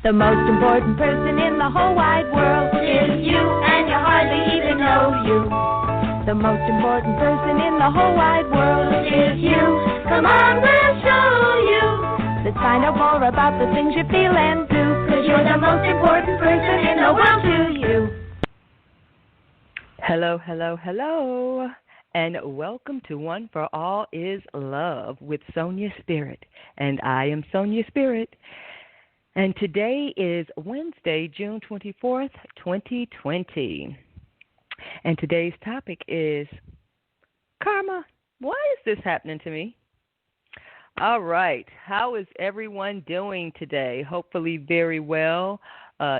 The most important person in the whole wide world is you, and you hardly even know you. The most important person in the whole wide world is you. Come on, we'll show you. Let's find out more about the things you feel and do, 'cause you're the most important person in the world to you. Hello, hello, hello, and welcome to One for All is Love with Sonya Spirit. And I am Sonya Spirit. And today is Wednesday, June 24th, 2020. And today's topic is karma. Why is this happening to me? All right. How is everyone doing today? Hopefully very well,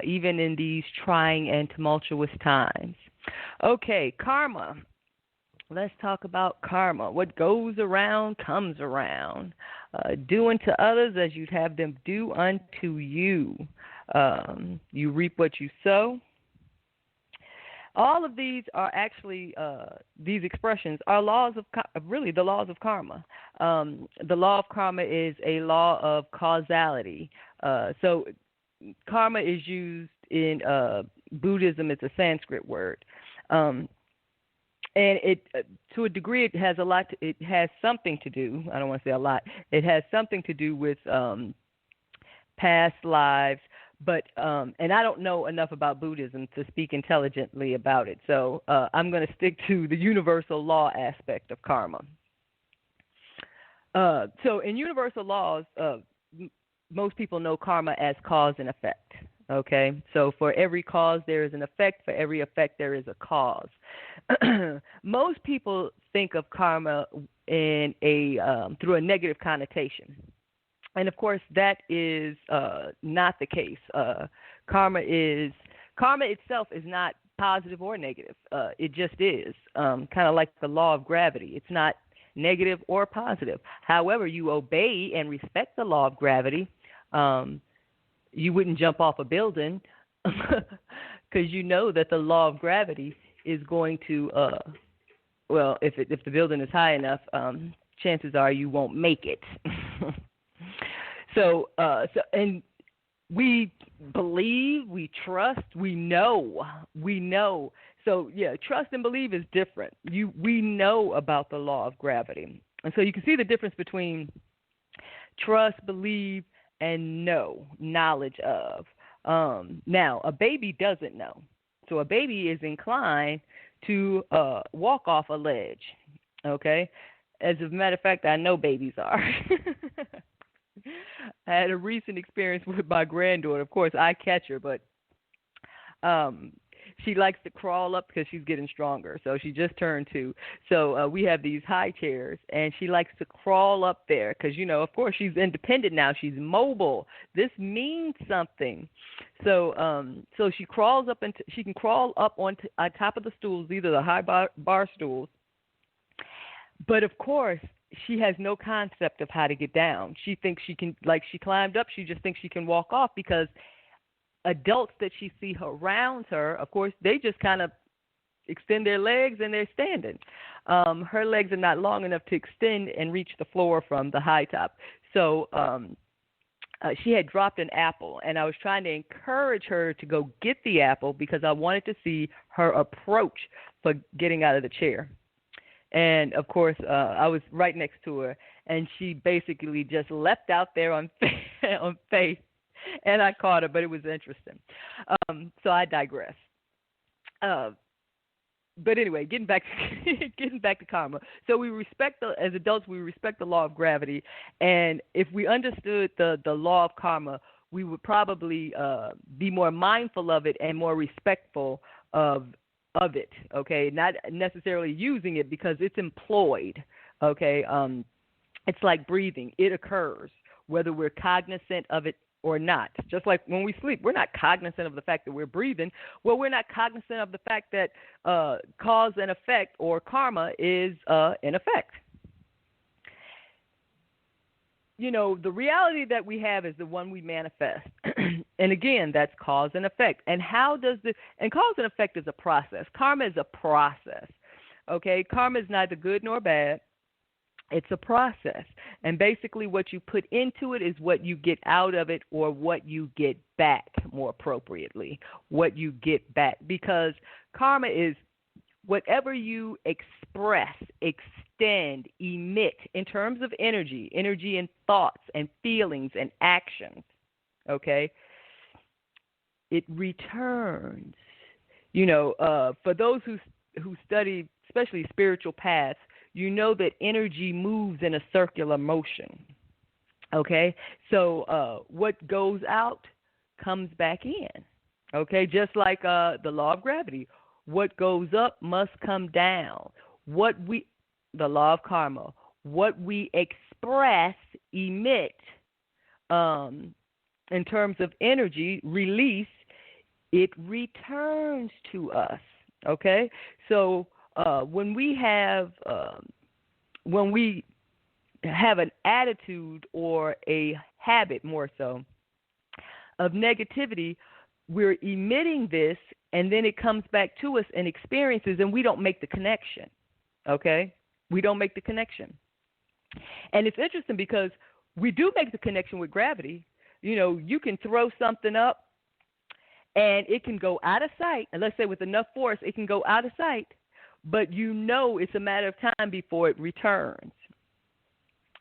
even in these trying and tumultuous times. Okay, karma. Let's talk about karma. What goes around comes around. Doing to others as you'd have them do unto you. You reap what you sow. All of these are actually, these expressions are laws of, really the laws of karma. The law of karma is a law of causality. So karma is used in Buddhism. It's a Sanskrit word. And it, to a degree, it has something to do. I don't want to say a lot. It has something to do with past lives, but and I don't know enough about Buddhism to speak intelligently about it. So I'm going to stick to the universal law aspect of karma. So in universal laws, most people know karma as cause and effect. Okay, so for every cause there is an effect. For every effect there is a cause. Most people think of karma in through a negative connotation, and of course that is not the case. Karma itself is not positive or negative. It just is, kind of like the law of gravity. It's not negative or positive. However, you obey and respect the law of gravity. You wouldn't jump off a building because you know that the law of gravity is going to, if the building is high enough, chances are you won't make it. So we believe, we trust, we know. So yeah, trust and believe is different. We know about the law of gravity, and so you can see the difference between trust, believe, and knowledge of. Now, a baby doesn't know. So a baby is inclined to walk off a ledge, okay? As a matter of fact, I know babies are. I had a recent experience with my granddaughter. Of course, I catch her, but she likes to crawl up because she's getting stronger. So she just turned 2. So we have these high chairs, and she likes to crawl up there because, of course, she's independent now. She's mobile. This means something. So she crawls up, she can crawl up on top of the stools, either the high bar stools. But, of course, she has no concept of how to get down. She thinks she can, like she climbed up, she just thinks she can walk off because adults that she sees around her, of course, they just kind of extend their legs and they're standing. Her legs are not long enough to extend and reach the floor from the high top. So she had dropped an apple, and I was trying to encourage her to go get the apple because I wanted to see her approach for getting out of the chair. And, of course, I was right next to her, and she basically just leapt out there on faith. And I caught her, but it was interesting. So I digress. But anyway, getting back to karma. So we respect as adults, we respect the law of gravity, and if we understood the law of karma, we would probably be more mindful of it and more respectful of it. Okay, not necessarily using it because it's employed. Okay, it's like breathing; it occurs whether we're cognizant of it or not. Just like when we sleep, we're not cognizant of the fact that we're breathing. Well, we're not cognizant of the fact that cause and effect, or karma, is in effect. The reality that we have is the one we manifest. And again, that's cause and effect. And and cause and effect is a process. Karma is a process. Okay? Karma is neither good nor bad. It's a process. And basically what you put into it is what you get out of it, or what you get back, more appropriately, what you get back. Because karma is whatever you express, extend, emit in terms of energy and thoughts and feelings and actions, okay? It returns. For those who study, especially spiritual paths, you know that energy moves in a circular motion, okay? So what goes out comes back in, okay? Just like the law of gravity. What goes up must come down. The law of karma, what we express, emit, in terms of energy, release, it returns to us, okay? So when we have an attitude or a habit, more so, of negativity, we're emitting this, and then it comes back to us in experiences, and we don't make the connection, okay? We don't make the connection. And it's interesting because we do make the connection with gravity. You can throw something up, and it can go out of sight, and let's say with enough force, it can go out of sight, but it's a matter of time before it returns,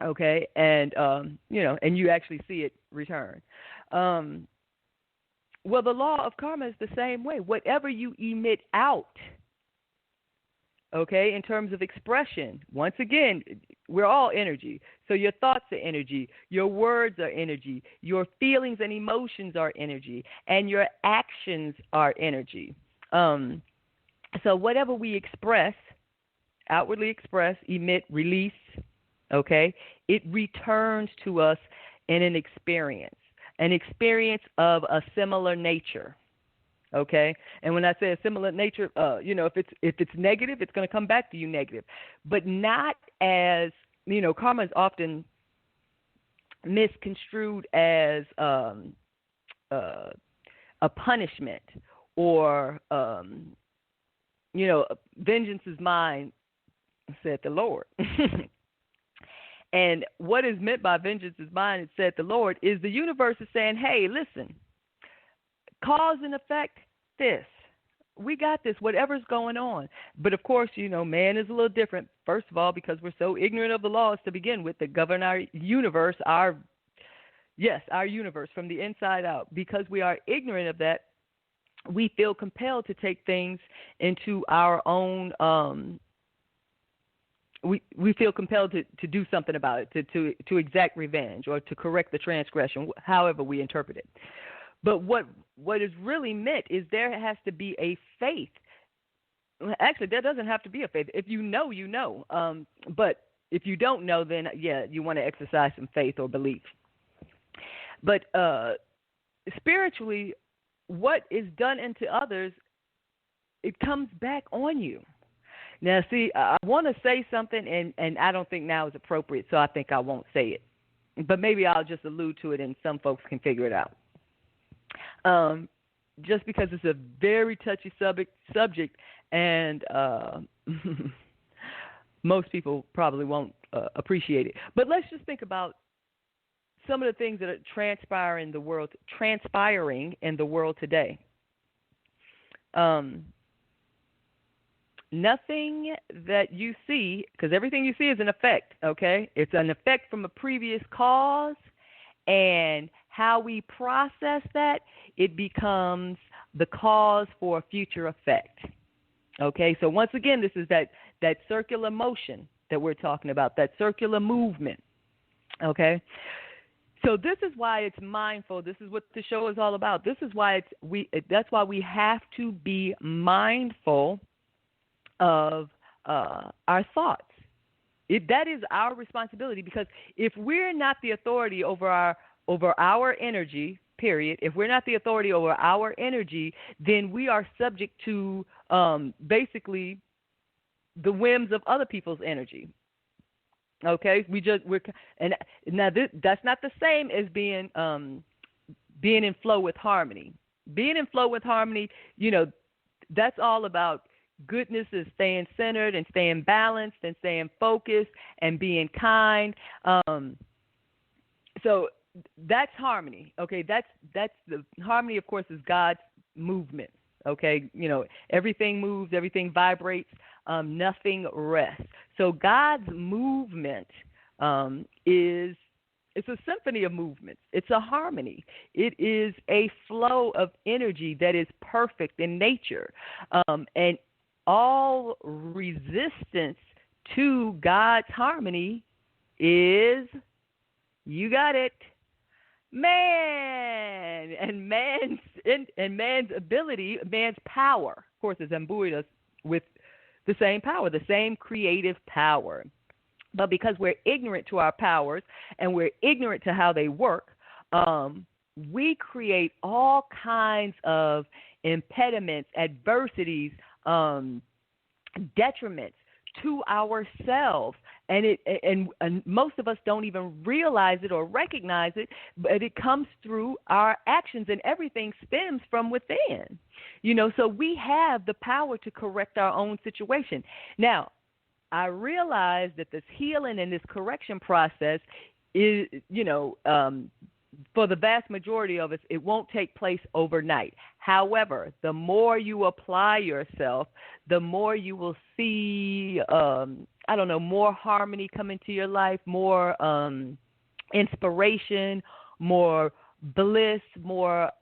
okay? And, and you actually see it return. Well, the law of karma is the same way. Whatever you emit out, okay, in terms of expression, once again, we're all energy. So your thoughts are energy, your words are energy, your feelings and emotions are energy, and your actions are energy. So whatever we express, outwardly express, emit, release, okay, it returns to us in an experience of a similar nature, okay? And when I say a similar nature, if it's negative, it's going to come back to you negative, but not as, karma is often misconstrued as a punishment, or, vengeance is mine, said the Lord. And what is meant by vengeance is mine, it said the Lord, is the universe is saying, hey, listen, cause and effect this. We got this, whatever's going on. But, of course, man is a little different, first of all, because we're so ignorant of the laws to begin with that govern our universe, our universe from the inside out. Because we are ignorant of that, we feel compelled to take things into our own we feel compelled to do something about it, to exact revenge or to correct the transgression, however we interpret it. But what is really meant is there has to be a faith. Actually, there doesn't have to be a faith. If you know, you know. But if you don't know, then, you want to exercise some faith or belief. But spiritually, what is done unto others, it comes back on you. Now, see, I want to say something, and I don't think now is appropriate, so I think I won't say it. But maybe I'll just allude to it, and some folks can figure it out. Just because it's a very touchy subject, and most people probably won't appreciate it. But let's just think about some of the things that are transpiring in the world today. Nothing that you see, because everything you see is an effect, okay? It's an effect from a previous cause, and how we process that, it becomes the cause for a future effect, okay? So once again, this is that circular motion that we're talking about, that circular movement, okay? So this is why it's mindful. This is what the show is all about. This is why that's why we have to be mindful of our thoughts. That is our responsibility, because if we're not the authority over our energy, period, if we're not the authority over our energy, then we are subject to basically the whims of other people's energy. Okay, that's not the same as being in flow with harmony. Being in flow with harmony, that's all about Goodness is staying centered and staying balanced and staying focused and being kind. So that's harmony. Okay, that's the harmony. Of course, is God's movement. Okay, everything moves, everything vibrates, nothing rests. So God's movement is. It's a symphony of movements. It's a harmony. It is a flow of energy that is perfect in nature. And all resistance to God's harmony is, you got it, man. And man's ability, man's power, of course, has imbued us with the same power, the same creative power. But because we're ignorant to our powers and we're ignorant to how they work, we create all kinds of impediments, adversities, detriments to ourselves. And most of us don't even realize it or recognize it, but it comes through our actions, and everything stems from within. So we have the power to correct our own situation. Now, I realize that this healing and this correction process is, for the vast majority of us, it won't take place overnight. However, the more you apply yourself, the more you will see, more harmony come into your life, more inspiration, more bliss, more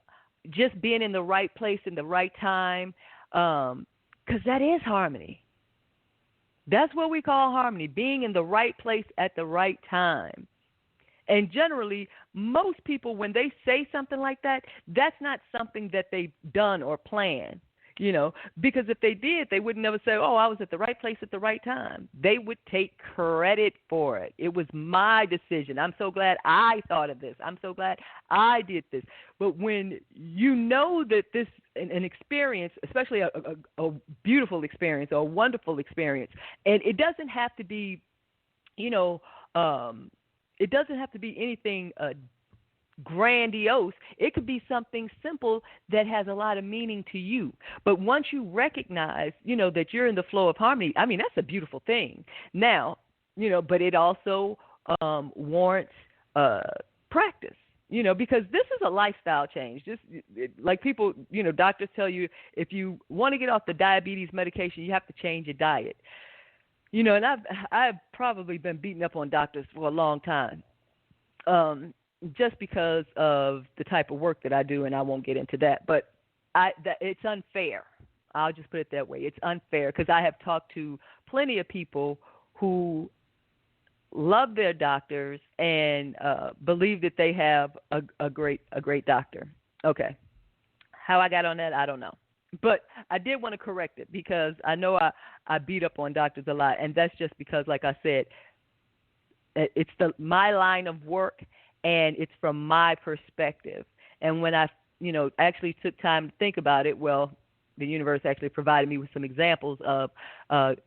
just being in the right place in the right time, because that is harmony. That's what we call harmony, being in the right place at the right time. And generally, most people, when they say something like that, that's not something that they've done or planned, because if they did, they would never say, oh, I was at the right place at the right time. They would take credit for it. It was my decision. I'm so glad I thought of this. I'm so glad I did this. But when you know that this, an experience, especially a beautiful experience or a wonderful experience, and it doesn't have to be, it doesn't have to be anything grandiose. It could be something simple that has a lot of meaning to you. But once you recognize, that you're in the flow of harmony, I mean, that's a beautiful thing. Now, but it also warrants practice. Because this is a lifestyle change. Like people, doctors tell you, if you want to get off the diabetes medication, you have to change your diet. And I've probably been beating up on doctors for a long time, just because of the type of work that I do, and I won't get into that. But it's unfair. I'll just put it that way. It's unfair because I have talked to plenty of people who love their doctors and believe that they have a great doctor. Okay. How I got on that, I don't know. But I did want to correct it because I know I beat up on doctors a lot, and that's just because, like I said, it's my line of work, and it's from my perspective. And when I, actually took time to think about it, well, the universe actually provided me with some examples of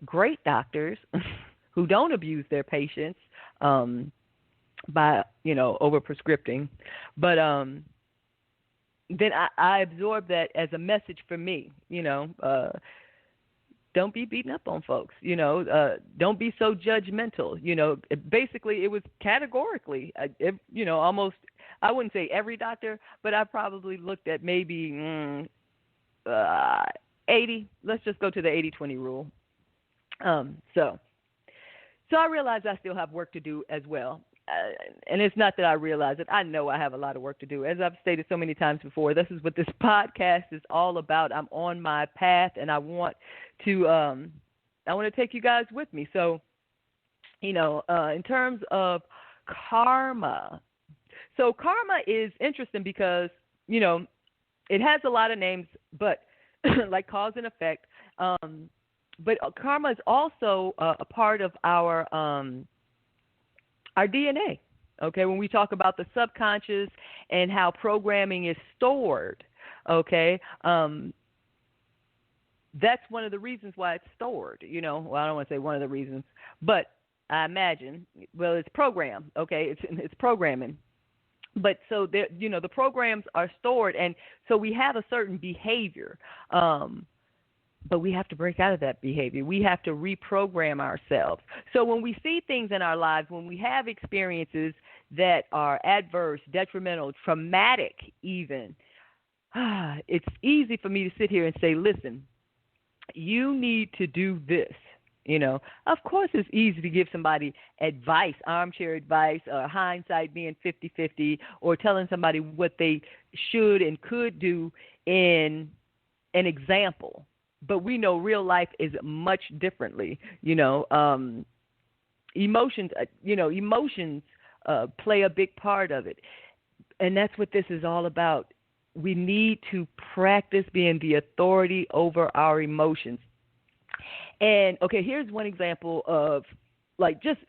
great doctors who don't abuse their patients by, over-prescripting. But then I absorb that as a message for me, don't be beating up on folks, don't be so judgmental. Basically it was categorically, almost, I wouldn't say every doctor, but I probably looked at maybe 80, let's just go to the 80-20 rule. So I realize I still have work to do as well. And it's not that I realize it. I know I have a lot of work to do. As I've stated so many times before, this is what this podcast is all about. I'm on my path, and I want to take you guys with me. So, in terms of karma, so karma is interesting because, it has a lot of names, but like cause and effect. But karma is also a part of our DNA, okay, when we talk about the subconscious and how programming is stored, okay, that's one of the reasons why it's stored, well, I don't want to say one of the reasons, but I imagine, well, it's programmed, okay, it's programming. But so, the programs are stored, and so we have a certain behavior. But we have to break out of that behavior. We have to reprogram ourselves. So when we see things in our lives, when we have experiences that are adverse, detrimental, traumatic even, it's easy for me to sit here and say, listen, you need to do this. Of course it's easy to give somebody advice, armchair advice, or hindsight being 50-50, or telling somebody what they should and could do in an example. But we know real life is much differently. Emotions, emotions play a big part of it. And that's what this is all about. We need to practice being the authority over our emotions. And, okay, here's one example of, just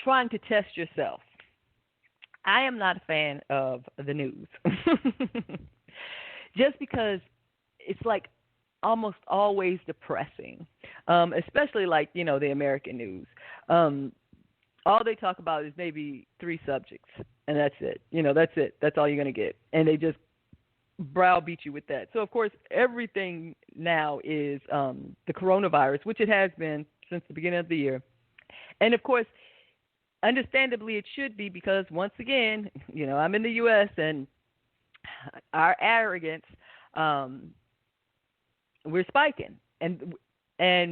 trying to test yourself. I am not a fan of the news. Just because it's, almost always depressing, especially, the American news. All they talk about is maybe 3 subjects, and that's it. That's it. That's all you're going to get. And they just browbeat you with that. So, of course, everything now is the coronavirus, which it has been since the beginning of the year. And, of course, understandably it should be, because, once again, I'm in the U.S. and our arrogance, we're spiking. And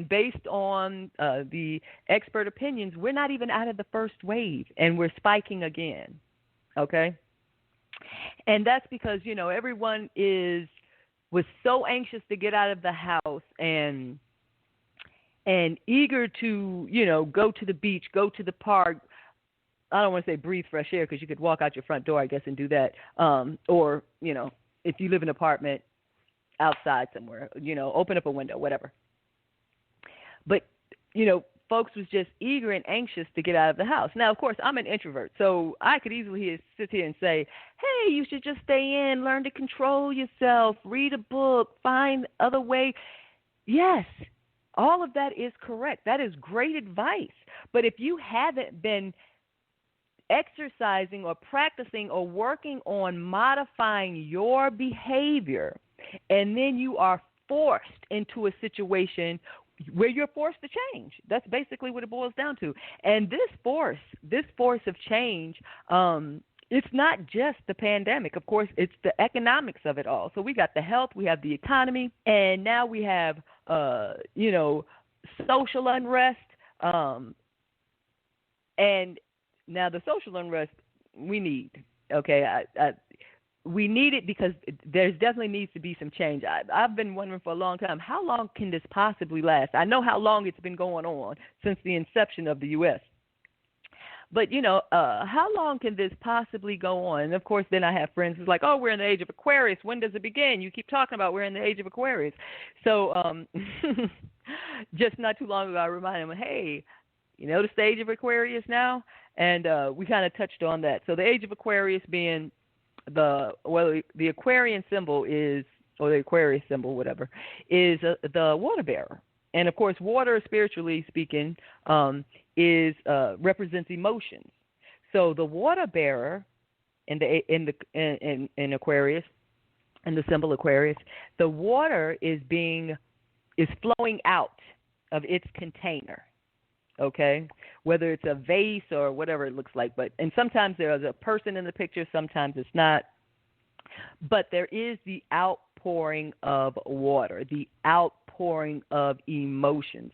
based on the expert opinions, we're not even out of the first wave, and we're spiking again, okay? And that's because, everyone was so anxious to get out of the house and eager to, go to the beach, go to the park. I don't want to say breathe fresh air, because you could walk out your front door, I guess, and do that. Or, if you live in an apartment, outside somewhere, open up a window, whatever. But, folks was just eager and anxious to get out of the house. Now, of course, I'm an introvert, so I could easily sit here and say, hey, you should just stay in, learn to control yourself, read a book, find other ways. Yes, all of that is correct. That is great advice. But if you haven't been exercising or practicing or working on modifying your behavior, and then you are forced into a situation where you're forced to change. That's basically what it boils down to. And this force of change, it's not just the pandemic. Of course, it's the economics of it all. So we got the health, we have the economy, and now we have, social unrest. And now the social unrest we need, okay? We need it because there definitely needs to be some change. I've been wondering for a long time, how long can this possibly last? I know how long it's been going on since the inception of the U.S. But, how long can this possibly go on? And, of course, then I have friends who's like, oh, we're in the age of Aquarius. When does it begin? You keep talking about we're in the age of Aquarius. So just not too long ago, I reminded them, hey, the stage of Aquarius now? And we kind of touched on that. So the age of Aquarius being the Aquarian symbol is, or the Aquarius symbol, whatever, is the water bearer. And, of course, water, spiritually speaking, represents emotions. So the water bearer in Aquarius, in the symbol Aquarius, the water is flowing out of its container. Okay, whether it's a vase or whatever it looks like, and sometimes there's a person in the picture, sometimes it's not. But there is the outpouring of water, the outpouring of emotions.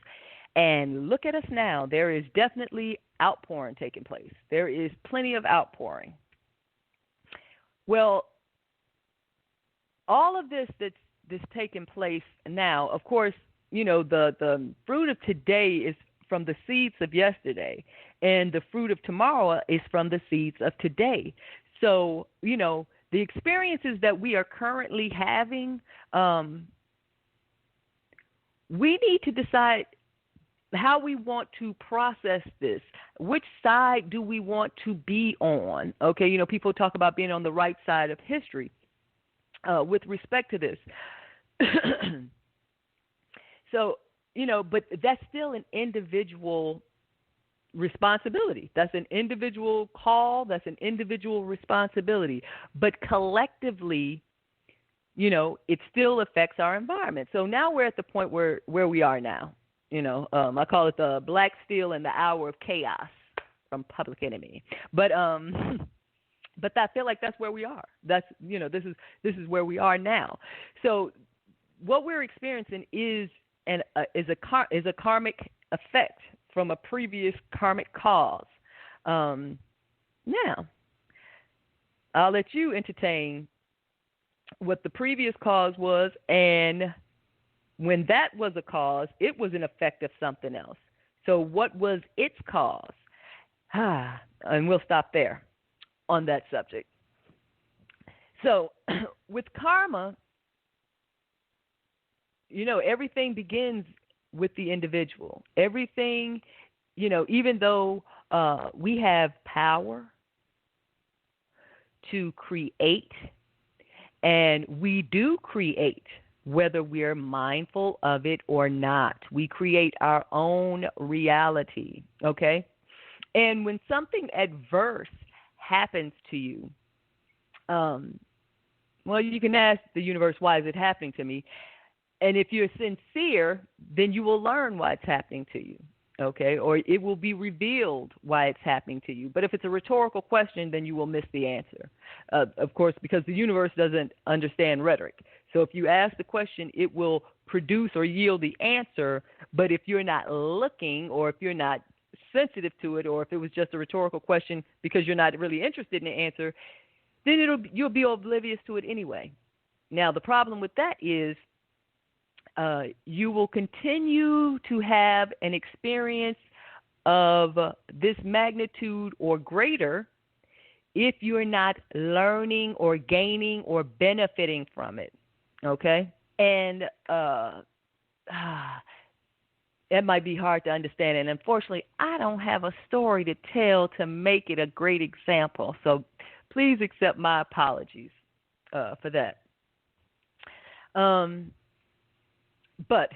And look at us now. There is definitely outpouring taking place. There is plenty of outpouring. Well, all of this that's taking place now, of course, the fruit of today is from the seeds of yesterday, and the fruit of tomorrow is from the seeds of today. So, the experiences that we are currently having, we need to decide how we want to process this. Which side do we want to be on? Okay, people talk about being on the right side of history with respect to this. So, but that's still an individual responsibility. That's an individual call. That's an individual responsibility. But collectively, it still affects our environment. So now we're at the point where we are now. I call it the black steel in the hour of chaos from Public Enemy. But but I feel like that's where we are. That's this is where we are now. So what we're experiencing is a karmic effect from a previous karmic cause. Now, I'll let you entertain what the previous cause was, and when that was a cause, it was an effect of something else. So what was its cause? And we'll stop there on that subject. So with karma, everything begins with the individual. Everything, even though we have power to create, and we do create, whether we're mindful of it or not. We create our own reality, okay? And when something adverse happens to you, you can ask the universe, why is it happening to me? And if you're sincere, then you will learn why it's happening to you, okay? Or it will be revealed why it's happening to you. But if it's a rhetorical question, then you will miss the answer, of course, because the universe doesn't understand rhetoric. So if you ask the question, it will produce or yield the answer. But if you're not looking, or if you're not sensitive to it, or if it was just a rhetorical question because you're not really interested in the answer, then you'll be oblivious to it anyway. Now, the problem with that is you will continue to have an experience of this magnitude or greater if you're not learning or gaining or benefiting from it, okay? And it might be hard to understand, and unfortunately, I don't have a story to tell to make it a great example, so please accept my apologies for that. But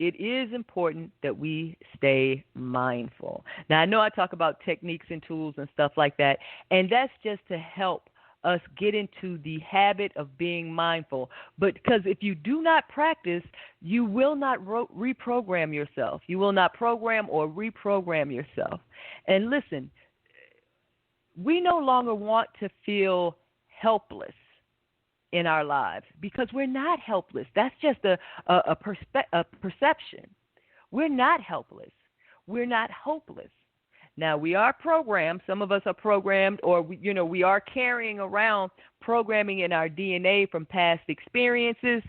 it is important that we stay mindful. Now, I know I talk about techniques and tools and stuff like that, and that's just to help us get into the habit of being mindful. But because if you do not practice, you will not reprogram yourself. You will not program or reprogram yourself. And listen, we no longer want to feel helpless in our lives, because we're not helpless. That's just a perception. We're not helpless. We're not hopeless. Now, we are programmed. Some of us are programmed, or we are carrying around programming in our DNA from past experiences,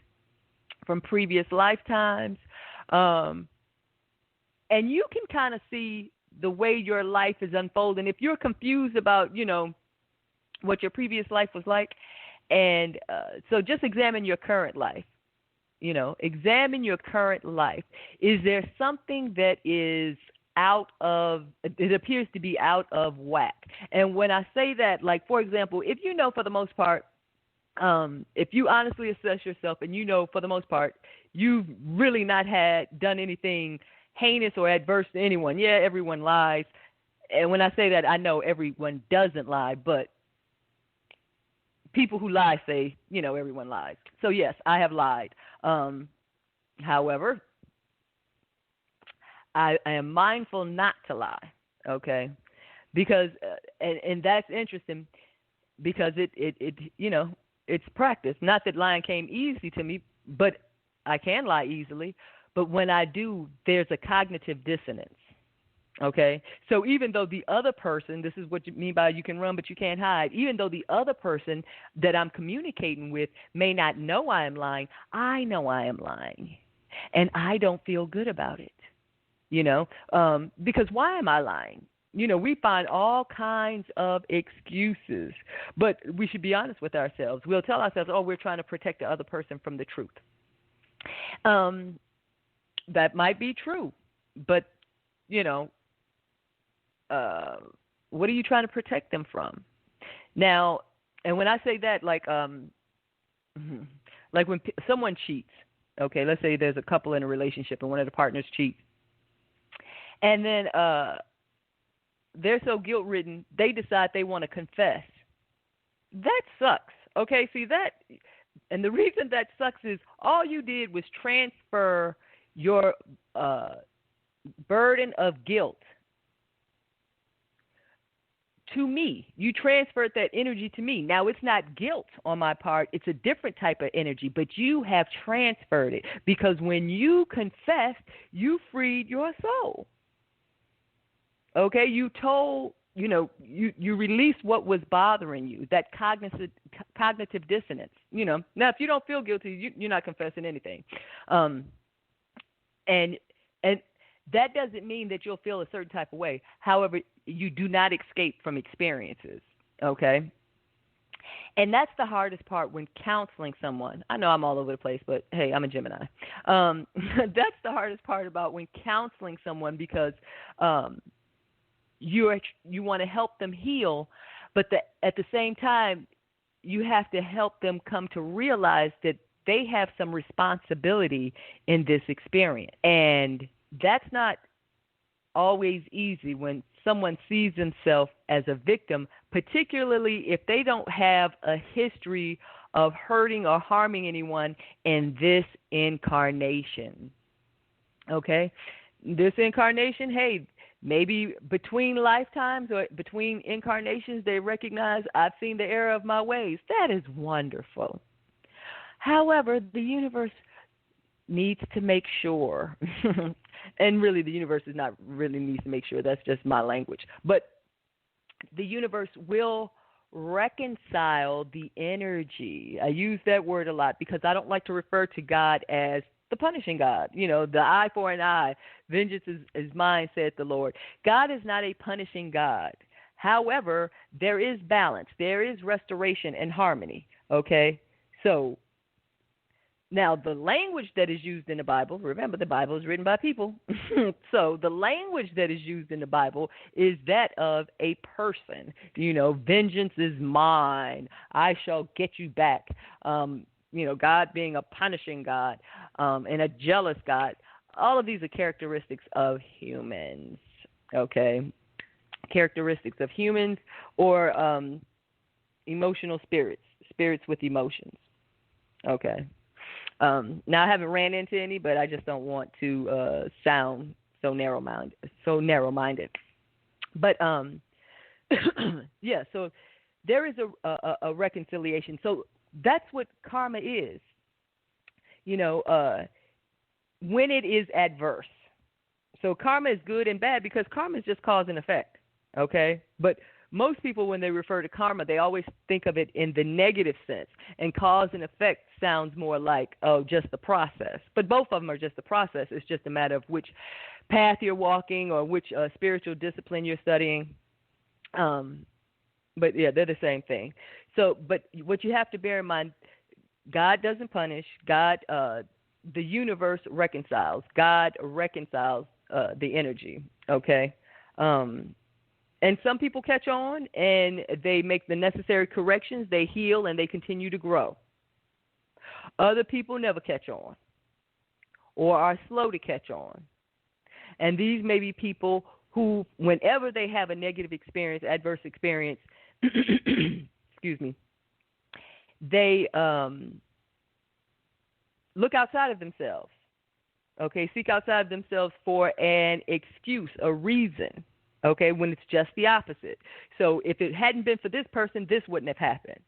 from previous lifetimes, and you can kind of see the way your life is unfolding. If you're confused about what your previous life was like. And so just examine your current life. Examine your current life. Is there something that is it appears to be out of whack? And when I say that, like, for example, if for the most part, if you honestly assess yourself and for the most part, you've really not done anything heinous or adverse to anyone. Yeah, everyone lies. And when I say that, I know everyone doesn't lie, but people who lie say, everyone lies. So, yes, I have lied. However, I am mindful not to lie, okay? Because, and that's interesting, because it's practice. Not that lying came easy to me, but I can lie easily. But when I do, there's a cognitive dissonance. Okay, so even though the other person, this is what you mean by you can run but you can't hide, even though the other person that I'm communicating with may not know I am lying, I know I am lying, and I don't feel good about it, because why am I lying? We find all kinds of excuses, but we should be honest with ourselves. We'll tell ourselves, we're trying to protect the other person from the truth. That might be true, but, what are you trying to protect them from? Now, and when I say that, like when someone cheats, okay, let's say there's a couple in a relationship and one of the partners cheats, and then they're so guilt-ridden, they decide they want to confess. That sucks. Okay, see that, and the reason that sucks is all you did was transfer your burden of guilt to me. You transferred that energy to me. Now, it's not guilt on my part. It's a different type of energy, but you have transferred it because when you confessed, you freed your soul. Okay, you told, you released what was bothering you, that cognitive dissonance. Now, if you don't feel guilty, you're not confessing anything. And that doesn't mean that you'll feel a certain type of way. However, you do not escape from experiences, okay? And that's the hardest part when counseling someone. I know I'm all over the place, but hey, I'm a Gemini. That's the hardest part about when counseling someone because you want to help them heal, but at the same time, you have to help them come to realize that they have some responsibility in this experience. And that's not always easy when someone sees themselves as a victim, particularly if they don't have a history of hurting or harming anyone in this incarnation. Okay? This incarnation, hey, maybe between lifetimes or between incarnations, they recognize I've seen the error of my ways. That is wonderful. However, the universe needs to make sure, and really the universe is not really needs to make sure, that's just my language, but the universe will reconcile the energy. I use that word a lot because I don't like to refer to God as the punishing God. The eye for an eye, vengeance is mine, saith the Lord. God is not a punishing God. However, there is balance. There is restoration and harmony, okay? So, now, the language that is used in the Bible, remember the Bible is written by people. So the language that is used in the Bible is that of a person. Vengeance is mine. I shall get you back. God being a punishing God and a jealous God. All of these are characteristics of humans, okay? Characteristics of humans or emotional spirits with emotions, okay? Now, I haven't ran into any, but I just don't want to sound so narrow-minded. But, yeah, so there is a reconciliation. So that's what karma is, when it is adverse. So karma is good and bad because karma is just cause and effect, okay? But most people, when they refer to karma, they always think of it in the negative sense. And cause and effect sounds more like, just the process. But both of them are just the process. It's just a matter of which path you're walking or which spiritual discipline you're studying. But, yeah, they're the same thing. So, but what you have to bear in mind, God doesn't punish. God, the universe reconciles. God reconciles the energy, okay? And some people catch on and they make the necessary corrections, they heal, and they continue to grow. Other people never catch on or are slow to catch on. And these may be people who, whenever they have a negative experience, adverse experience, excuse me, they look outside of themselves, okay, seek outside of themselves for an excuse, a reason. Okay, when it's just the opposite. So if it hadn't been for this person, this wouldn't have happened.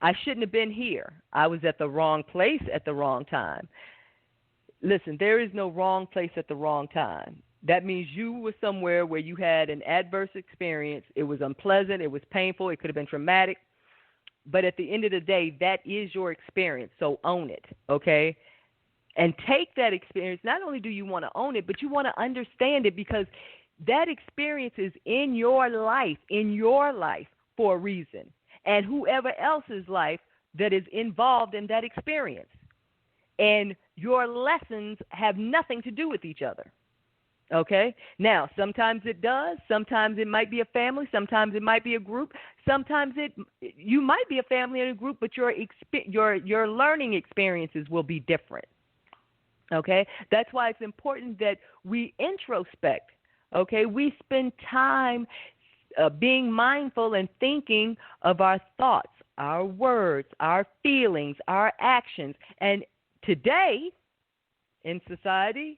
I shouldn't have been here. I was at the wrong place at the wrong time. Listen, there is no wrong place at the wrong time. That means you were somewhere where you had an adverse experience. It was unpleasant. It was painful. It could have been traumatic. But at the end of the day, that is your experience. So own it, okay? And take that experience. Not only do you want to own it, but you want to understand it because that experience is in your life for a reason, and whoever else's life that is involved in that experience. And your lessons have nothing to do with each other, okay? Now, sometimes it does. Sometimes it might be a family. Sometimes it might be a group. Sometimes you might be a family and a group, but your learning experiences will be different, okay? That's why it's important that we introspect. Okay, we spend time being mindful and thinking of our thoughts, our words, our feelings, our actions. And today, in society,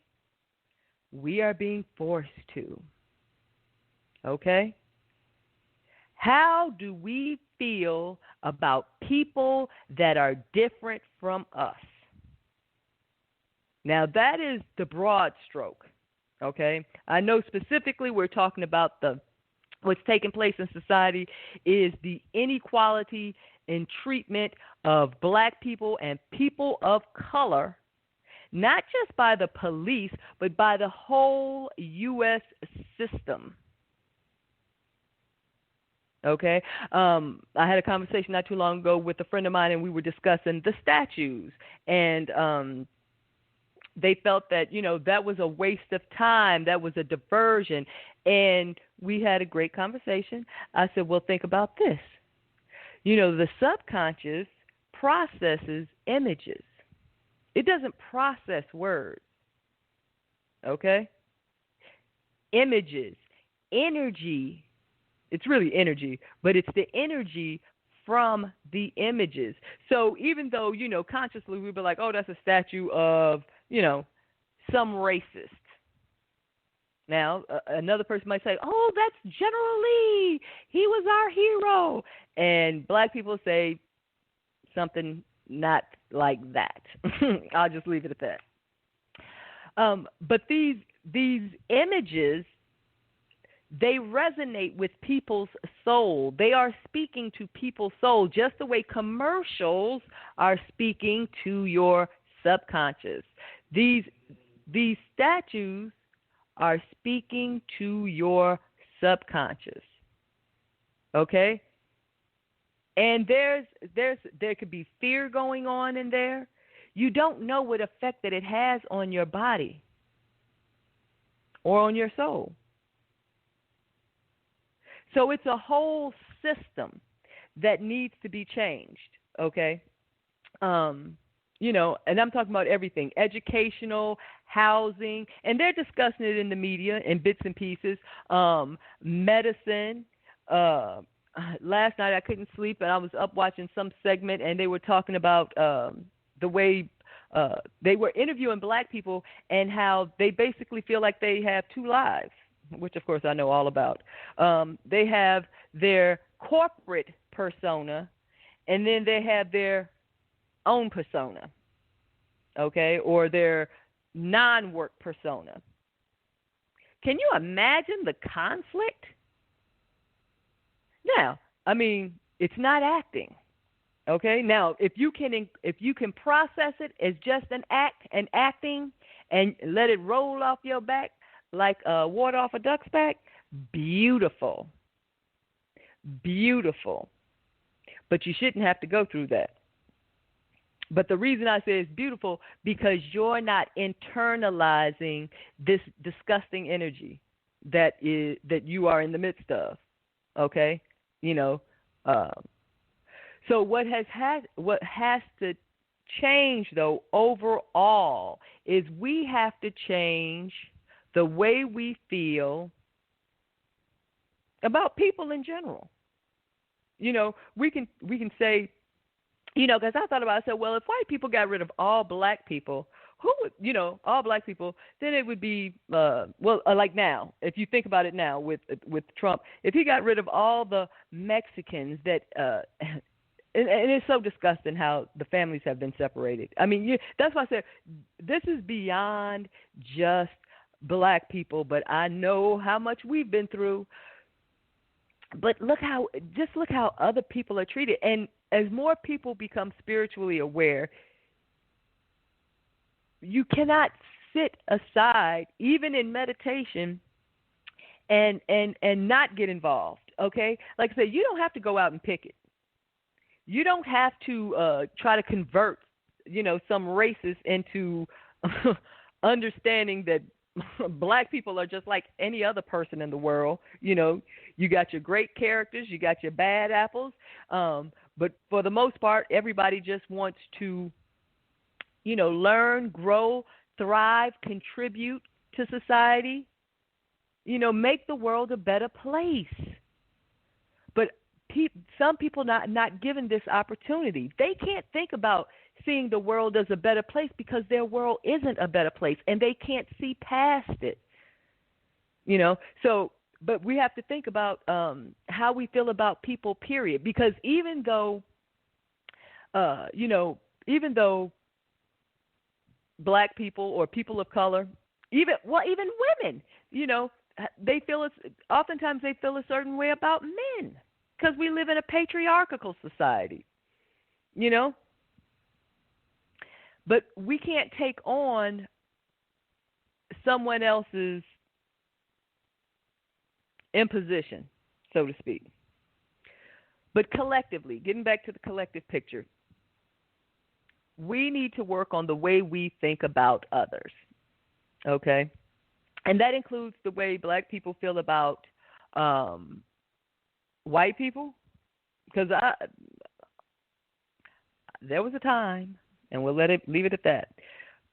we are being forced to. Okay? How do we feel about people that are different from us? Now, that is the broad stroke. Okay? I know specifically we're talking about what's taking place in society is the inequality in treatment of black people and people of color, not just by the police, but by the whole U.S. system. Okay? I had a conversation not too long ago with a friend of mine, and we were discussing the statues. And they felt that, that was a waste of time. That was a diversion. And we had a great conversation. I said, well, think about this. The subconscious processes images. It doesn't process words. Okay? Images, energy. It's really energy, but it's the energy from the images. So even though, consciously we'd be like, oh, that's a statue of, some racist. Now, another person might say, oh, that's General Lee. He was our hero. And black people say something not like that. I'll just leave it at that. But these images, they resonate with people's soul. They are speaking to people's soul, just the way commercials are speaking to your subconscious. These statues are speaking to your subconscious. Okay? And there could be fear going on in there. You don't know what effect that it has on your body or on your soul. So it's a whole system that needs to be changed, okay? And I'm talking about everything, educational, housing, and they're discussing it in the media in bits and pieces, medicine. Last night I couldn't sleep, and I was up watching some segment, and they were talking about the way they were interviewing black people and how they basically feel like they have two lives, which, of course, I know all about. They have their corporate persona, and then they have their own persona, okay, or their non-work persona. Can you imagine the conflict? Now, I mean, it's not acting, okay? Now, if you can process it as just an acting, and let it roll off your back like water off a duck's back, beautiful. Beautiful. But you shouldn't have to go through that. But the reason I say it's beautiful, because you're not internalizing this disgusting energy that you are in the midst of. Okay? So what has to change, though, overall, is we have to change the way we feel about people in general. We can say, because I thought about it, I said, well, if white people got rid of all black people, who would, all black people, then it would be, like now, if you think about it now with Trump, if he got rid of all the Mexicans that, and it's so disgusting how the families have been separated. I mean, that's why I said this is beyond just black people, but I know how much we've been through. But look how other people are treated. And as more people become spiritually aware, you cannot sit aside, even in meditation, and not get involved, okay? Like I said, you don't have to go out and picket. You don't have to try to convert, some racist into understanding that black people are just like any other person in the world. You got your great characters, you got your bad apples, but for the most part, everybody just wants to, learn, grow, thrive, contribute to society, make the world a better place. But some people not given this opportunity. They can't think about seeing the world as a better place because their world isn't a better place, and they can't see past it. So, but we have to think about how we feel about people, period. Because even though, even though black people or people of color, even women, oftentimes they feel a certain way about men because we live in a patriarchal society, But we can't take on someone else's imposition, so to speak. But collectively, getting back to the collective picture, we need to work on the way we think about others, okay? And that includes the way black people feel about white people, because there was a time, and we'll leave it at that,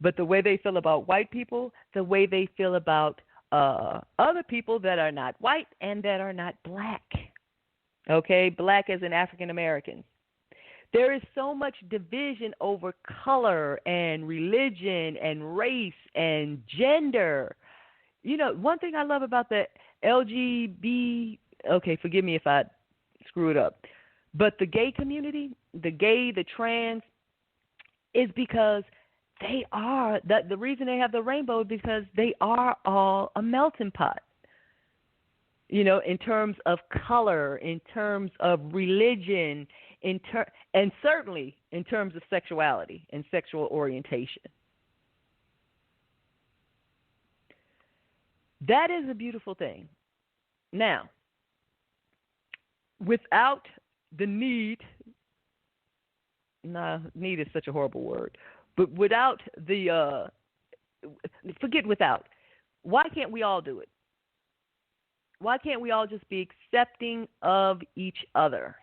but the way they feel about white people, the way they feel about other people that are not white and that are not black, okay? Black as in African Americans. There is so much division over color and religion and race and gender. One thing I love about the LGBT, okay, forgive me if I screw it up, but the gay community, the gay, the trans, is because they are, the reason they have the rainbow is because they are all a melting pot. In terms of color, in terms of religion, and certainly in terms of sexuality and sexual orientation. That is a beautiful thing. Now, without the need is such a horrible word, but without forget without, why can't we all do it? Why can't we all just be accepting of each other?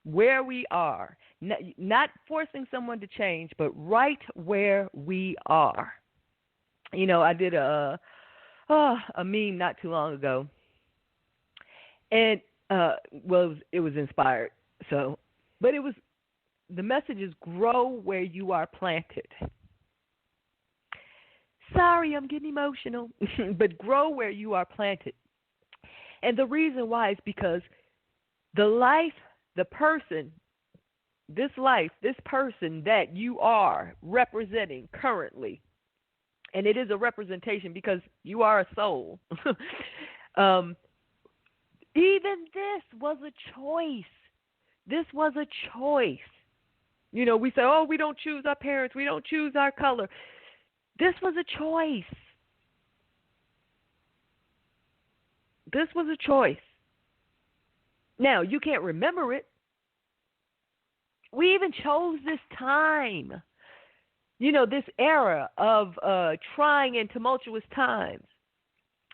Where we are, not forcing someone to change, but right where we are. I did a meme not too long ago, and it was inspired. So, but the message is grow where you are planted. Sorry, I'm getting emotional, but grow where you are planted. And the reason why is because the person that you are representing currently, and it is a representation because you are a soul. Even this was a choice. This was a choice. We say, we don't choose our parents. We don't choose our color. This was a choice. This was a choice. Now, you can't remember it. We even chose this time, this era of trying and tumultuous times.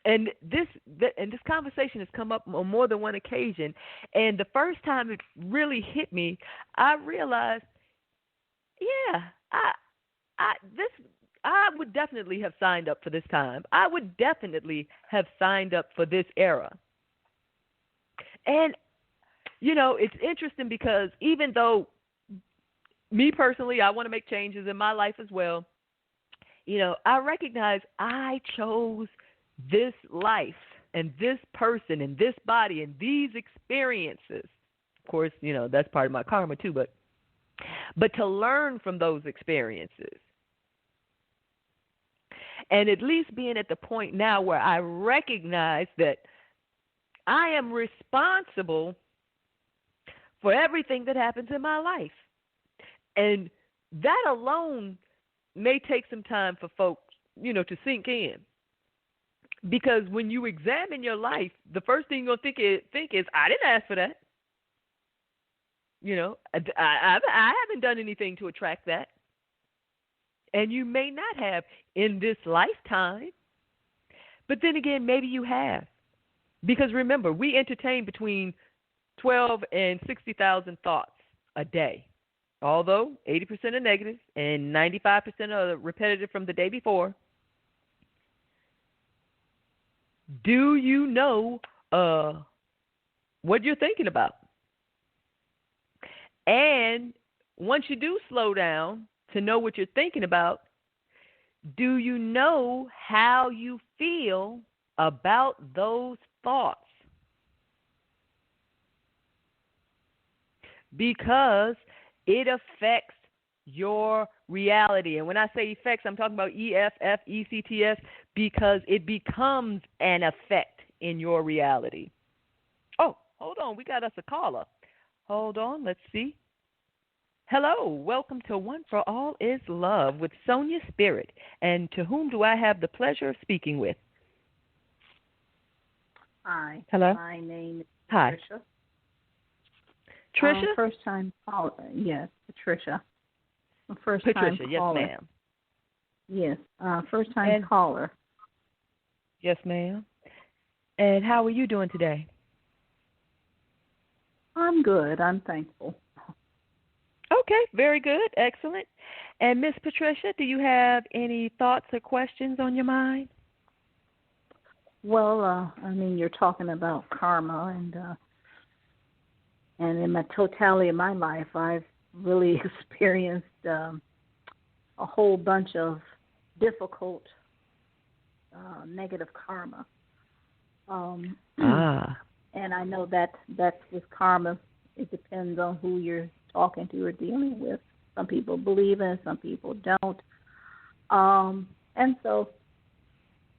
And this conversation has come up on more than one occasion. And the first time it really hit me, I realized, I would definitely have signed up for this time. I would definitely have signed up for this era. And, it's interesting because even though me personally, I want to make changes in my life as well, I recognize I chose this life and this person and this body and these experiences. Of course, that's part of my karma too, but to learn from those experiences. And at least being at the point now where I recognize that I am responsible for everything that happens in my life. And that alone may take some time for folks, to sink in. Because when you examine your life, the first thing you're going to think is, I didn't ask for that. I haven't done anything to attract that. And you may not have in this lifetime. But then again, maybe you have. Because remember, we entertain between 12 and 60,000 thoughts a day. Although 80% are negative and 95% are repetitive from the day before. Do you know what you're thinking about. And once you do slow down to know what you're thinking about, do you know how you feel about those thoughts? Because it affects your reality. And when I say effects, I'm talking about EFFECTS, because it becomes an effect in your reality. Oh, hold on. We got us a caller. Hold on. Let's see. Hello. Welcome to One for All is Love with Sonya Spirit. And to whom do I have the pleasure of speaking with? Hi. Hello. My name is Hi. Tricia. Tricia? First time caller. Yes, Patricia. First Patricia, time yes, caller. ma'am. Yes, first time caller. Yes, ma'am. And how are you doing today? I'm good. I'm thankful. Okay, very good. Excellent. And Miss Patricia, do you have any thoughts or questions on your mind? Well, you're talking about karma, and in the totality of my life, I've really experienced a whole bunch of difficult negative karma. And I know that's with karma. It depends on who you're talking to or dealing with. Some people believe in it, some people don't. And so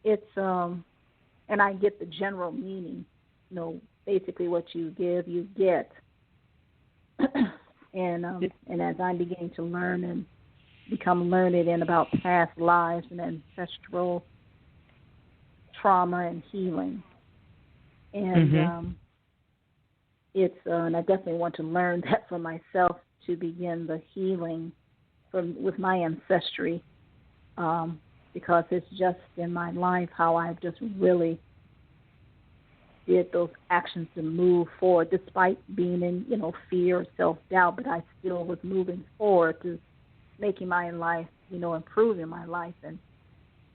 it's, and I get the general meaning, basically what you give, you get. And as I'm beginning to learn and become learned in about past lives and ancestral trauma and healing, and it's and I definitely want to learn that for myself to begin the healing with my ancestry, because it's just in my life how I've just really did those actions to move forward, despite being in fear or self-doubt, but I still was moving forward to making my life, improving my life and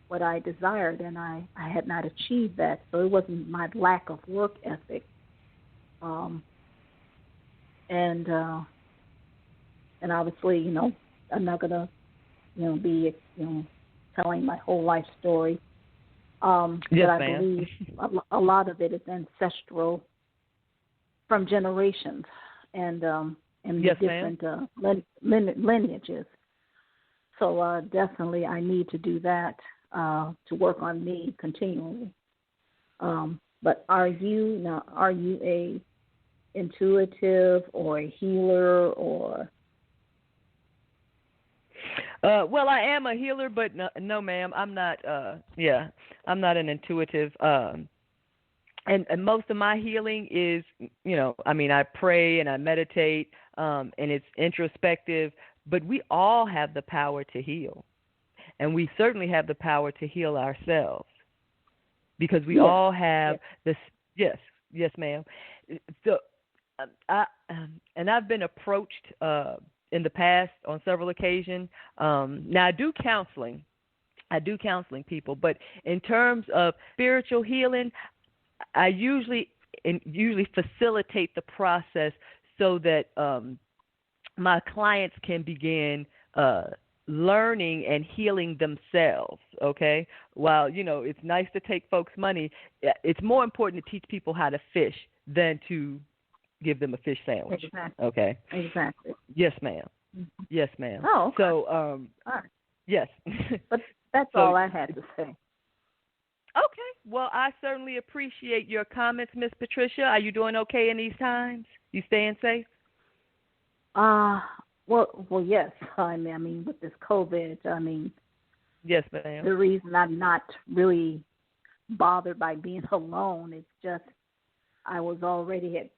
what I desired, and I had not achieved that. So it wasn't my lack of work ethic, and obviously, I'm not gonna, be, telling my whole life story. Yes, but I ma'am. believe a lot of it is ancestral from generations and yes, different lineages. So definitely I need to do that to work on me continually. But are you a intuitive or a healer or? Well, I am a healer, but no, ma'am, I'm not. I'm not an intuitive. And most of my healing is, I pray and I meditate, and it's introspective. But we all have the power to heal, and we certainly have the power to heal ourselves, because we all have this. Yes, ma'am. So, I've been approached in the past on several occasions. Now I do counseling people, but in terms of spiritual healing, I usually facilitate the process so that my clients can begin learning and healing themselves, okay? While, it's nice to take folks' money, it's more important to teach people how to fish than to give them a fish sandwich. Exactly. Okay. Exactly. Yes, ma'am. Mm-hmm. Yes, ma'am. Oh, okay. So, all right. yes. But that's all I had to say. Okay. Well, I certainly appreciate your comments, Miss Patricia. Are you doing okay in these times? You staying safe? Well, yes. I mean, with this COVID, yes, ma'am. The reason I'm not really bothered by being alone, it's just I was already had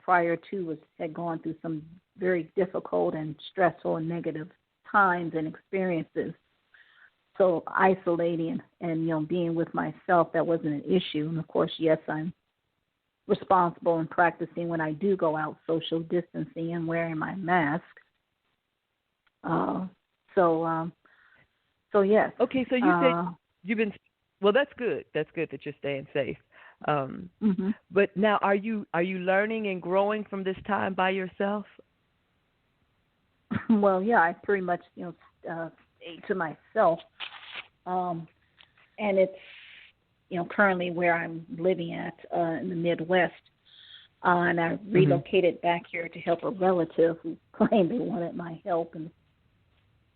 gone through some very difficult and stressful and negative times and experiences. So isolating and being with myself, that wasn't an issue. And of course, yes, I'm responsible and practicing when I do go out, social distancing and wearing my mask. So yes. Okay, so you said you've been. Well, that's good. That's good that you're staying safe. But now, are you learning and growing from this time by yourself? Well, yeah, I pretty much stay to myself, and it's currently where I'm living at in the Midwest, and I relocated back here to help a relative who claimed they wanted my help, and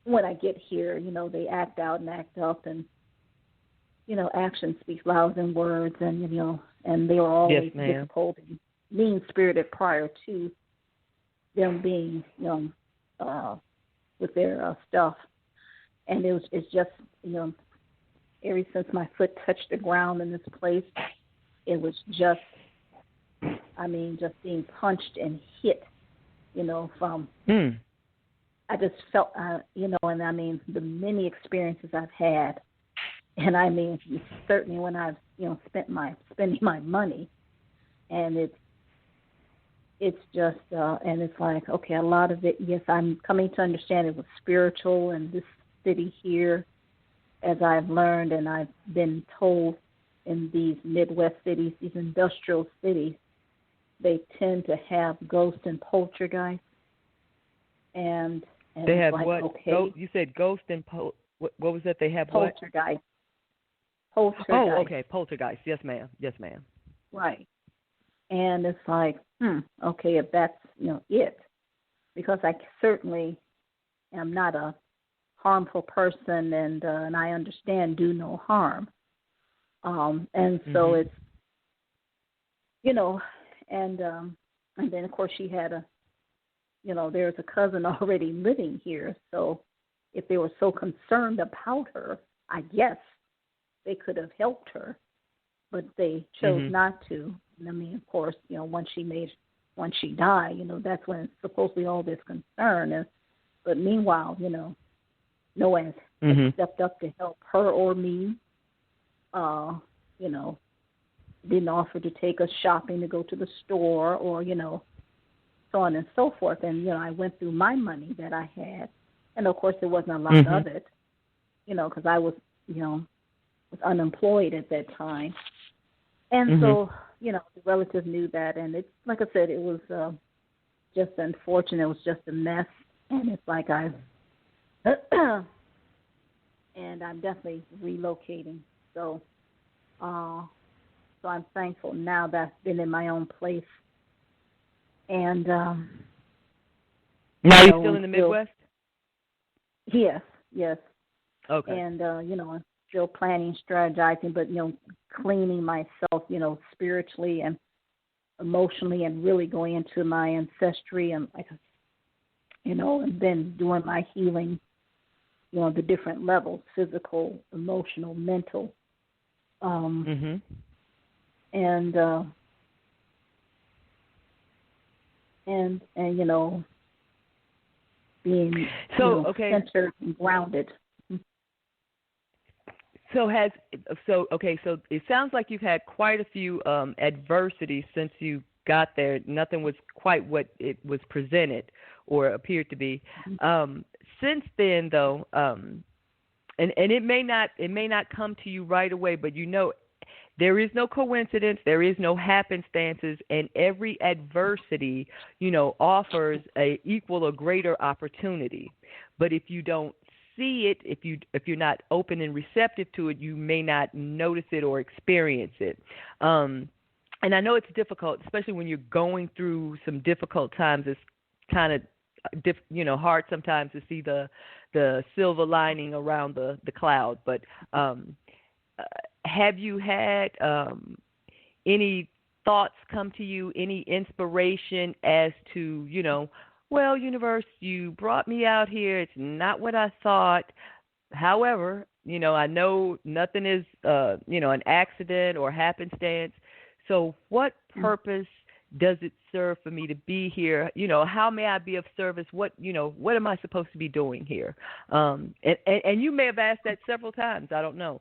when I get here, they act out and act up, and action speaks louder than words, and and they were always difficult and mean-spirited prior to them being with their stuff, and it's just ever since my foot touched the ground in this place, it was just being punched and hit, from. I just felt, and the many experiences I've had, and certainly when I've, spending my money, and it's just, and it's like, okay, a lot of it, yes, I'm coming to understand it was spiritual, and this city here, as I've learned and I've been told in these Midwest cities, these industrial cities, they tend to have ghosts and poltergeists. And they have like, what? Okay. You said ghost and what was that? They have poltergeist. What? Poltergeist. Oh, okay, poltergeist. Yes, ma'am. Yes, ma'am. Right. And it's like, okay, if that's it, because I certainly am not a harmful person, and I understand do no harm, and so it's and then of course she had there's a cousin already living here, so if they were so concerned about her, I guess they could have helped her, but they chose not to. And of course, once she died, that's when supposedly all this concern is. But meanwhile, no one has stepped up to help her or me. Didn't offer to take us shopping to go to the store, or so on and so forth. And I went through my money that I had, and of course there wasn't a lot of it, because I was was unemployed at that time, and so the relative knew that, and it's like I said, it was just unfortunate. It was just a mess, and it's like and I'm definitely relocating. So I'm thankful now that I've been in my own place. And now you're still in the Midwest? Yes. Okay. And I'm still planning, strategizing, but cleaning myself, spiritually and emotionally, and really going into my ancestry, and and then doing my healing, the different levels: physical, emotional, mental, and being centered and grounded. So it sounds like you've had quite a few adversities since you got there. Nothing was quite what it was presented or appeared to be. Since then, though, and it may not come to you right away, but there is no coincidence, there is no happenstances, and every adversity, offers a equal or greater opportunity. But if you don't see it, if you're not open and receptive to it, you may not notice it or experience it. And I know it's difficult, especially when you're going through some difficult times. It's kind of hard sometimes to see the silver lining around the cloud. But have you had any thoughts come to you, any inspiration as to, well, universe, you brought me out here. It's not what I thought. However, I know nothing is, an accident or happenstance. So what purpose does it serve for me to be here? How may I be of service? What am I supposed to be doing here? And you may have asked that several times. I don't know.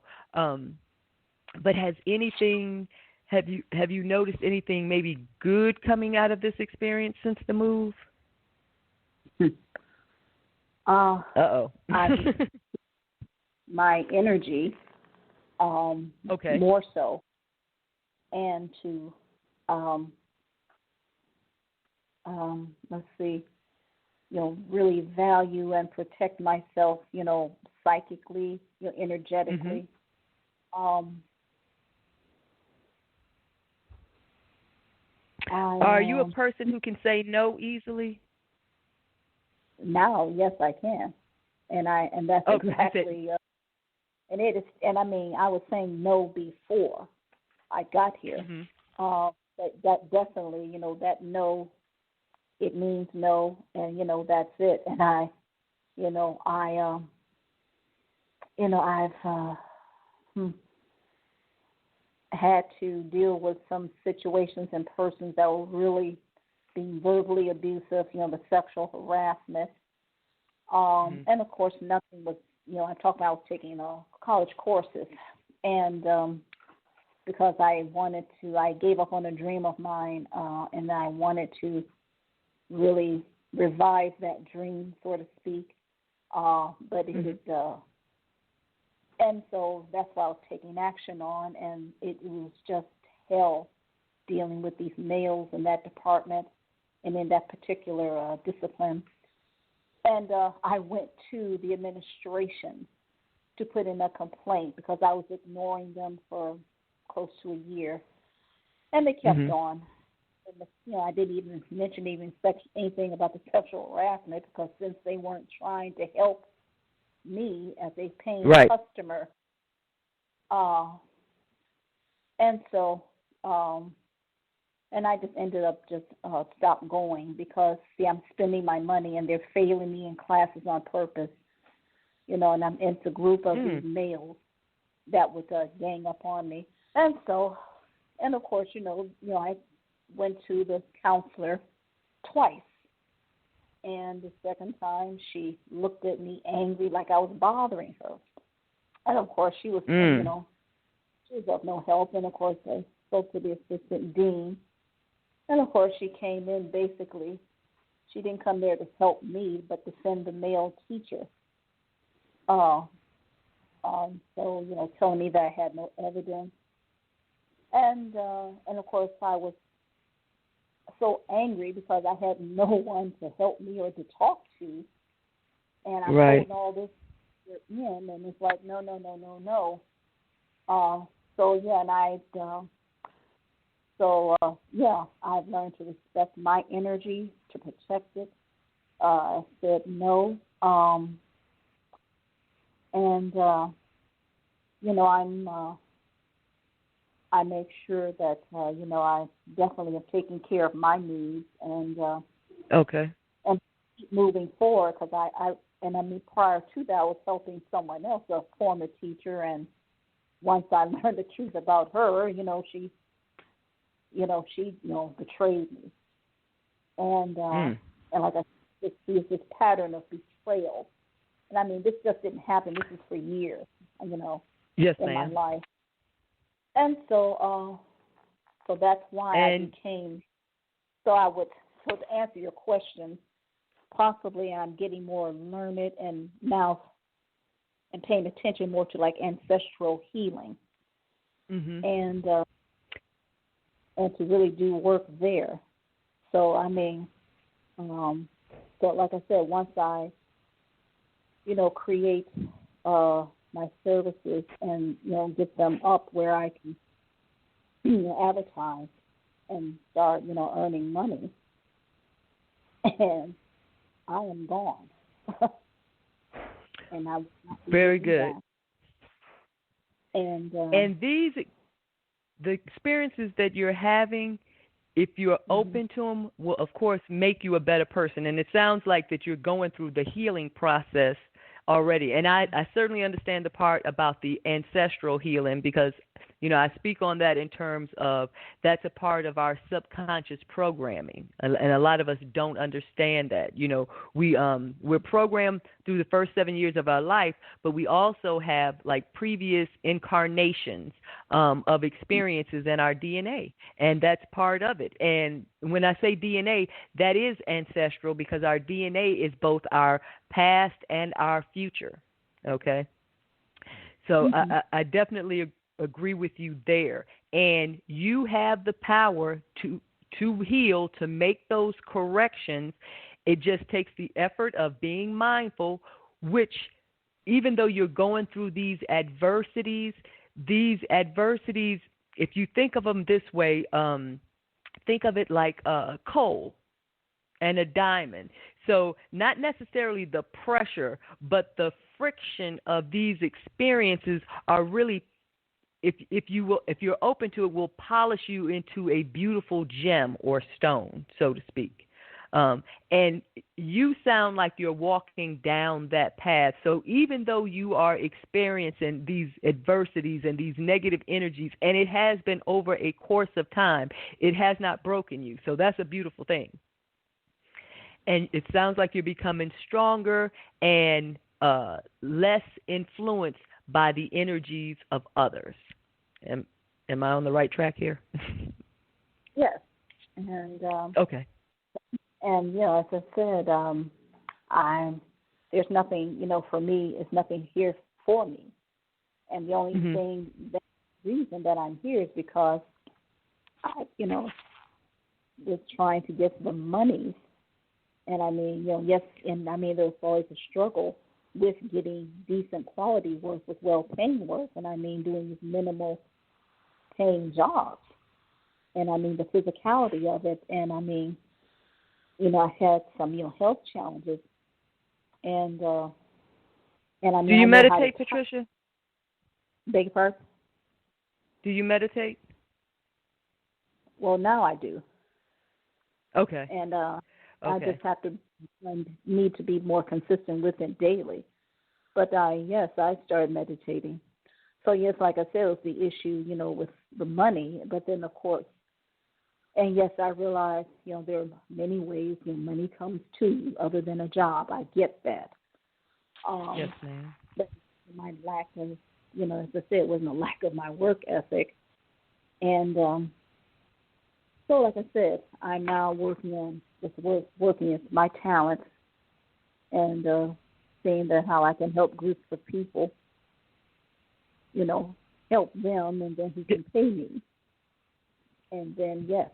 But have you noticed anything maybe good coming out of this experience since the move? My energy, more so. and to let's see, really value and protect myself, psychically, energetically. Are you a person who can say no easily? Now, yes, I can, and that's exactly. And it is, and I mean, I was saying no before I got here. That definitely, that no, it means no, and that's it. And I've had to deal with some situations and persons that were really being verbally abusive, the sexual harassment. And of course, nothing was, I talked about I was taking college courses, and because I gave up on a dream of mine, and I wanted to really revive that dream, so to speak. But and so that's what I was taking action on, and it was just hell dealing with these males in that department and in that particular discipline. And I went to the administration to put in a complaint because I was ignoring them for close to a year, and they kept on. And, I didn't even mention anything about the sexual harassment because since they weren't trying to help me as a paying customer, and so, and I just ended up stop going because, see, I'm spending my money and they're failing me in classes on purpose, and it's a group of these males that would gang up on me. And so, and of course, I went to the counselor twice. And the second time, she looked at me angry like I was bothering her. And, of course, she was, she was of no help. And, of course, I spoke to the assistant dean. And, of course, she came in basically. She didn't come there to help me but defend the male teacher. So, telling me that I had no evidence. And of course, I was so angry because I had no one to help me or to talk to, and I'm putting all this in, and it's like, no. So, yeah, and I've learned to respect my energy, to protect it. I said no, and, I make sure that, I definitely am taking care of my needs and and keep moving forward because prior to that, I was helping someone else, a former teacher, and once I learned the truth about her, she betrayed me. And like I said, there's this pattern of betrayal. And I mean, this just didn't happen. This is for years, yes, in ma'am. my life. And so, so that's why I became. So to answer your question, possibly I'm getting more learned and now and paying attention more to like ancestral healing, and to really do work there. So I mean, so like I said, once I, create my services and get them up where I can advertise and start earning money, and I am gone. And I very good. And the experiences that you're having, if you're open to them, will of course make you a better person. And it sounds like that you're going through the healing process already. And I certainly understand the part about the ancestral healing because, I speak on that in terms of that's a part of our subconscious programming. And a lot of us don't understand that. We're programmed through the first 7 years of our life, but we also have like previous incarnations of experiences in our DNA. And that's part of it. And when I say DNA, that is ancestral because our DNA is both our past and our future. Okay? So I definitely agree with you there. and you have the power to heal, to make those corrections. It just takes the effort of being mindful, which even though you're going through these adversities, if you think of them this way, think of it like coal and a diamond. So not necessarily the pressure, but the friction of these experiences are really, if you're open to it, will polish you into a beautiful gem or stone, so to speak. And you sound like you're walking down that path. So even though you are experiencing these adversities and these negative energies, and it has been over a course of time, it has not broken you. So that's a beautiful thing. And it sounds like you're becoming stronger and less influenced by the energies of others. Am I on the right track here? Yes. And okay. And as I said, there's nothing, for me, there's nothing here for me. And the only reason that I'm here is because I, was trying to get the money. And I mean, yes, and I mean, there's always a struggle with getting decent quality work, with well-paying work, and I mean, doing these minimal paying jobs. And I mean, the physicality of it, and I mean, I had some, health challenges, and I mean. Do you meditate, Patricia? Beg your pardon? Do you meditate? Well, now I do. Okay. And I just have to need to be more consistent with it daily. But I started meditating. So yes, like I said, it was the issue, with the money. But then of course. And yes, I realize, there are many ways money comes to you other than a job. I get that. Yes, ma'am. But my lack of, as I said, it wasn't a lack of my work ethic. And so, like I said, I'm now working with my talents and seeing that how I can help groups of people, help them, and then he can pay me. And then, yes,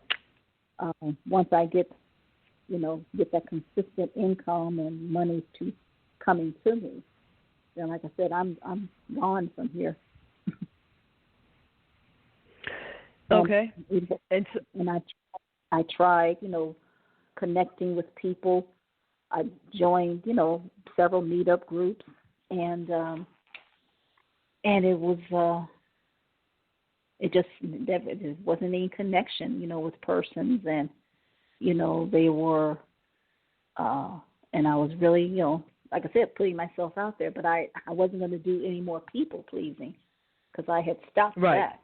once I get that consistent income and money coming to me, then, like I said, I'm gone from here. Okay. And I tried, connecting with people. I joined, several meetup groups, and it was. There wasn't any connection, with persons, and, they were, and I was really, like I said, putting myself out there, but I wasn't going to do any more people pleasing because I had stopped that.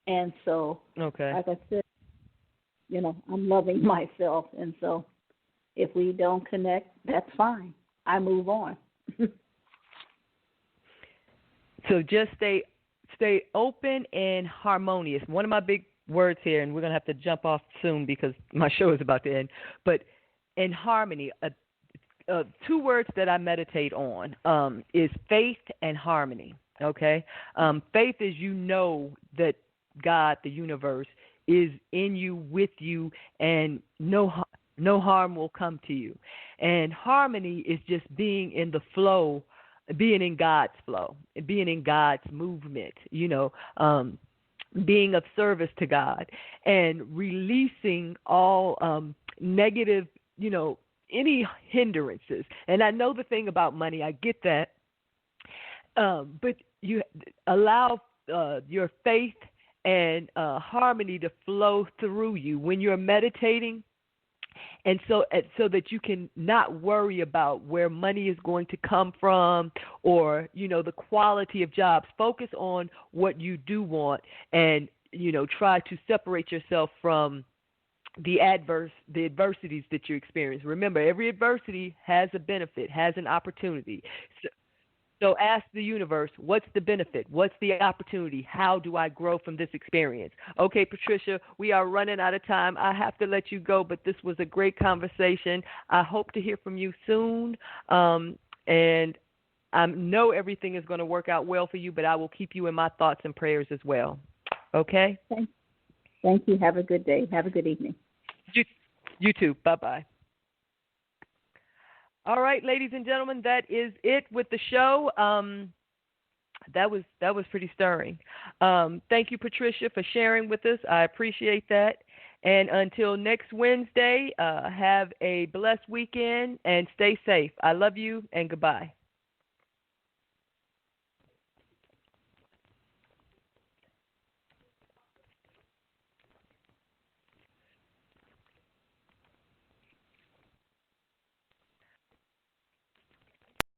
And so, okay. like I said, I'm loving myself, and so if we don't connect, that's fine. I move on. So just stay open and harmonious. One of my big words here, and we're going to have to jump off soon because my show is about to end, but in harmony, two words that I meditate on is faith and harmony, okay? Faith is that God, the universe, is in you, with you, and no harm will come to you. And harmony is just being in the flow, being in God's flow, being in God's movement, being of service to God, and releasing all negative, any hindrances. And I know the thing about money, I get that, but you allow your faith and harmony to flow through you when you're meditating. And so that you can not worry about where money is going to come from or, the quality of jobs. Focus on what you do want and, try to separate yourself from the adversities that you experience. Remember, every adversity has a benefit, has an opportunity. So ask the universe, what's the benefit? What's the opportunity? How do I grow from this experience? Okay, Patricia, we are running out of time. I have to let you go, but this was a great conversation. I hope to hear from you soon. And I know everything is going to work out well for you, but I will keep you in my thoughts and prayers as well. Okay? Thank you. Have a good day. Have a good evening. You too. Bye-bye. All right, ladies and gentlemen, that is it with the show. That was pretty stirring. Thank you, Patricia, for sharing with us. I appreciate that. And until next Wednesday, have a blessed weekend and stay safe. I love you and goodbye.